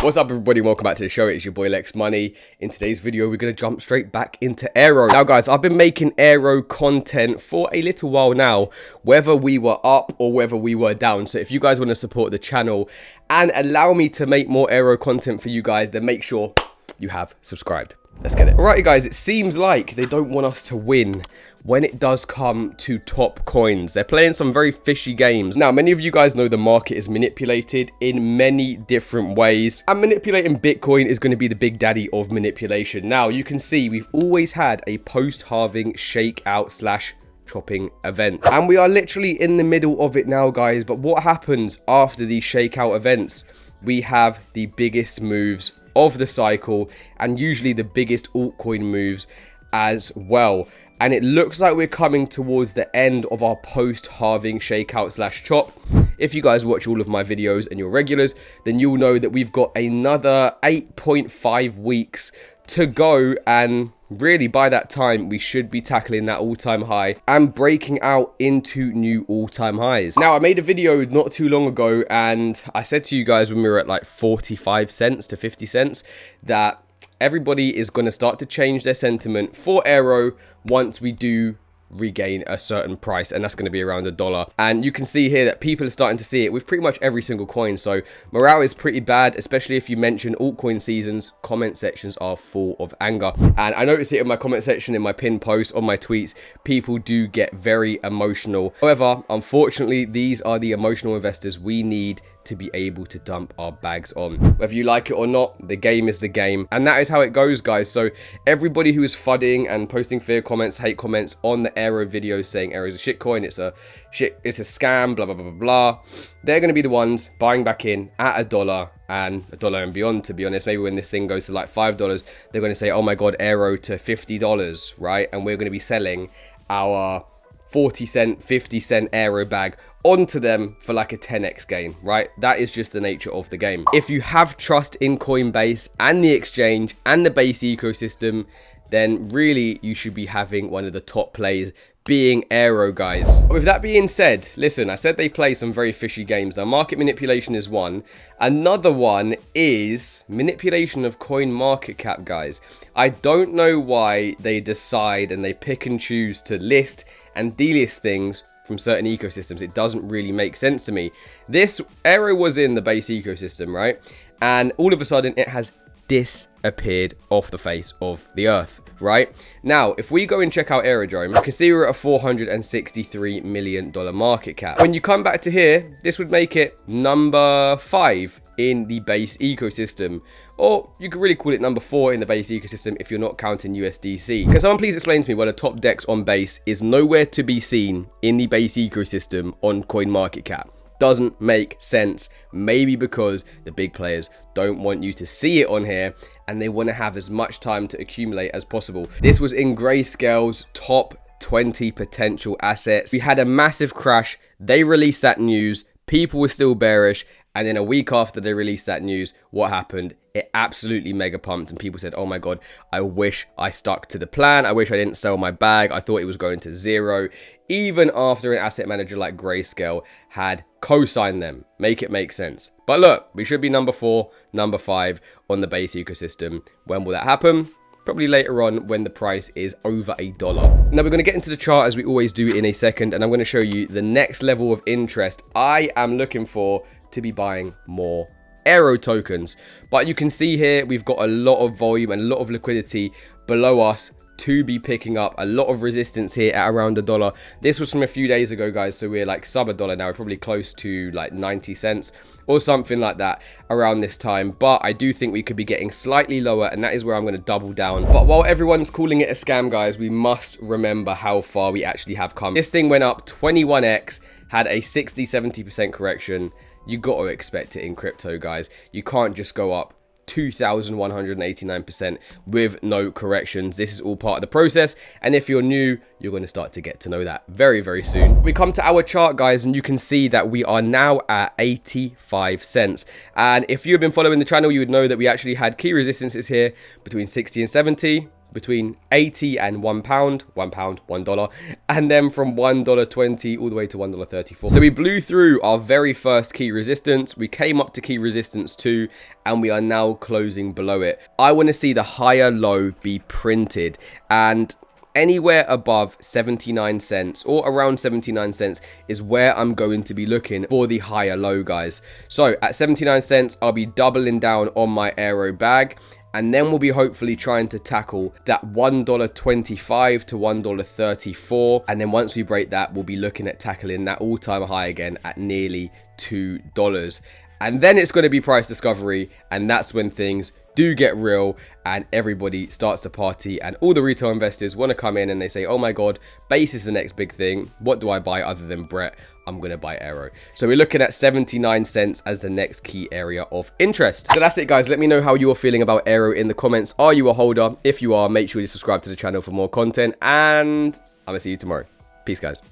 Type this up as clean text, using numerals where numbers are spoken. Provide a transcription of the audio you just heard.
What's up everybody, welcome back to the show. It's your boy Lex Money. In today's video we're going to jump straight back into Aero. Now guys, I've been making Aero content for a little while now, whether we were up or whether we were down. So if you guys want to support the channel and allow me to make more Aero content for you guys, then make sure you have subscribed. Let's get it. Alrighty guys, it seems like they don't want us to win when it does come to top coins. They're playing some very fishy games. Now, many of you guys know the market is manipulated in many different ways, and manipulating Bitcoin is going to be the big daddy of manipulation. Now, you can see we've always had a post-halving shakeout / chopping event, and we are literally in the middle of it now, guys. But what happens after these shakeout events? We have the biggest moves of the cycle, and usually the biggest altcoin moves as well. And it looks like we're coming towards the end of our post-halving shakeout / chop. If you guys watch all of my videos and you're regulars, then you'll know that we've got another 8.5 weeks to go, and really by that time we should be tackling that all-time high and breaking out into new all-time highs. Now, I made a video not too long ago and I said to you guys when we were at like 45 cents to 50 cents that everybody is going to start to change their sentiment for Aero once we do regain a certain price, and that's going to be around $1. And you can see here that people are starting to see it with pretty much every single coin. So morale is pretty bad, especially if you mention altcoin seasons. Comment sections are full of anger, and I notice it in my comment section, in my pinned posts, on my tweets. People do get very emotional. However, unfortunately, these are the emotional investors we need to be able to dump our bags on. Whether you like it or not, the game is the game, and that is how it goes, guys. So everybody who is fudding and posting fear comments, hate comments on the Aero videos saying Aero is a shitcoin, it's a scam, blah blah blah blah blah, they're going to be the ones buying back in at $1 and $1 and beyond. To be honest, maybe when this thing goes to like $5, they're going to say, oh my god, Aero to $50, right? And we're going to be selling our 40 cent, 50 cent Aero bag onto them for like a 10x gain, right? That is just the nature of the game. If you have trust in Coinbase and the exchange and the base ecosystem, then really you should be having one of the top plays being Aero, guys. With that being said, listen, I said they play some very fishy games. Now, market manipulation is one. Another one is manipulation of coin market cap, guys. I don't know why they decide and they pick and choose to list and delist things from certain ecosystems. It doesn't really make sense to me. This Aero was in the base ecosystem, right? And all of a sudden it has disappeared off the face of the earth, right? Now, if we go and check out Aerodrome, you can see we're at a $463 million market cap. When you come back to here, this would make it number 5 in the base ecosystem, or you could really call it number 4 in the base ecosystem if you're not counting USDC. Can someone please explain to me why the top DEX on base is nowhere to be seen in the base ecosystem on CoinMarketCap? Doesn't make sense. Maybe because the big players don't want you to see it on here and they want to have as much time to accumulate as possible. This was in Grayscale's top 20 potential assets. We had a massive crash. They released that news. People were still bearish. And then a week after they released that news, what happened? It absolutely mega pumped, and people said, oh my god, I wish I stuck to the plan. I wish I didn't sell my bag. I thought it was going to zero. Even after an asset manager like Grayscale had co-signed them. Make it make sense. But look, we should be number 4, number 5 on the base ecosystem. When will that happen? Probably later on when the price is over $1. Now, we're going to get into the chart as we always do in a second, and I'm going to show you the next level of interest I am looking for to be buying more Aero tokens. But you can see here we've got a lot of volume and a lot of liquidity below us to be picking up. A lot of resistance here at around $1. This was from a few days ago, guys, so we're like sub $1 now. We're probably close to like 90 cents or something like that around this time. But I do think we could be getting slightly lower, and that is where I'm going to double down. But while everyone's calling it a scam, guys, we must remember how far we actually have come. This thing went up 21x, had a 60-70% correction. You got to expect it in crypto, guys. You can't just go up 2,189% with no corrections. This is all part of the process, and if you're new, you're going to start to get to know that very, very soon. We come to our chart, guys, and you can see that we are now at 85 cents. And if you've been following the channel, you would know that we actually had key resistances here between 60 and 70, between 80 and £1, $1, and then from $1.20 all the way to $1.34. So we blew through our very first key resistance. We came up to key resistance 2, and we are now closing below it. I want to see the higher low be printed, and anywhere above 79 cents or around 79 cents is where I'm going to be looking for the higher low, guys. So at 79 cents, I'll be doubling down on my Aero bag. And then we'll be hopefully trying to tackle that $1.25 to $1.34. And then once we break that, we'll be looking at tackling that all-time high again at nearly $2. And then it's going to be price discovery. And that's when things do get real and everybody starts to party and all the retail investors want to come in and they say, oh my God, base is the next big thing. What do I buy other than Brett? I'm going to buy Aero. So we're looking at 79 cents as the next key area of interest. So that's it, guys. Let me know how you're feeling about Aero in the comments. Are you a holder? If you are, make sure you subscribe to the channel for more content, and I'm going to see you tomorrow. Peace, guys.